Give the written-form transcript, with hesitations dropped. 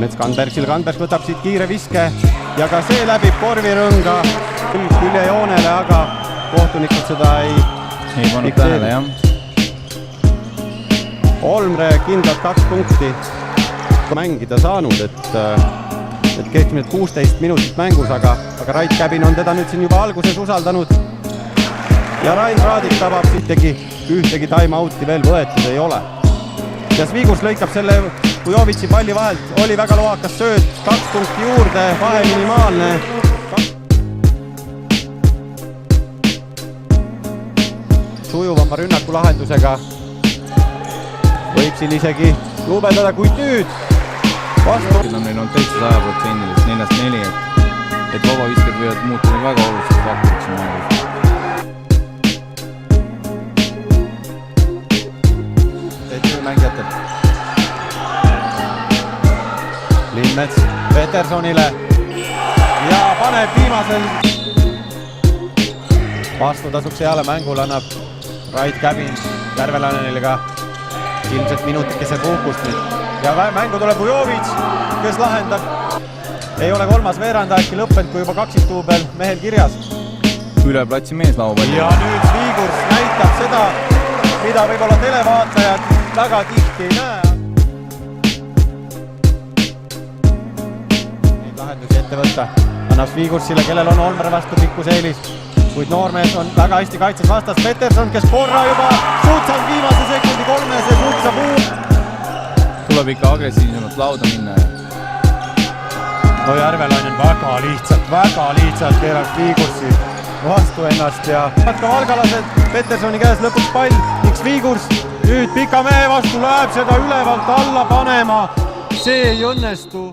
Linnmets Kandbergsil, Kandberg võtab siit kiire viske ja ka see läbib korvirõnga külje joonele, aga kohtunikud seda ei pannud tähele, jah. Olmre kindlalt 2 punkti mängida saanud, et keskmiselt 16 minutit mängus, aga Rait Käbin on teda nüüd siin juba alguses usaldanud. Ja Rain Raadik tabab sittegi, ühtegi time-out'i veel võetud ei ole. Ja Svigurs lõikab selle Vujovitši palli vahelt, oli väga loakas sööt, 2 punkti juurde, vahe minimaalne. Sujuvama rünnaku lahendusega võib siin isegi lubedada, kuid nüüd vastu. Meil on täitsa 100% 4-4, et vabavisked võivad muutuda väga oluliseks faktoriks siin mängus. Mängijatelt. Linnmets Petersonile ja paneb viimasel vastutasuks heale mängule annab Rait Käbin Järvelanenile ka ilmselt minutikese puhkust nüüd. Ja mängu tuleb Vujovitš, kes lahendab. Ei ole kolmas veerandaegki lõppenud, kui juba kaksiktuubel mehel kirjas. Üle platsi mees laupalli. Ja nüüd Svigurs näitab seda, mida võib-olla televaatajad väga tihti ei näe. Neid lahendusi ette võtta. Annab Svigursile, kellel on Olmre vastu pikkus eelis. Kuid noormees on väga hästi kaitses vastas. Peterson, kes korra juba suutsanud viimase sekundi 3 suutsa puu. Tuleb ikka agressiivsemalt lauda minna. No Järvelainen väga lihtsalt keerab Svigursi vastu ennast ja ka valgalased Petersoni käes lõpuks pall, ning Svigurs nüüd pika mehe vastu läheb seda ülevalt alla panema. See ei õnnestu.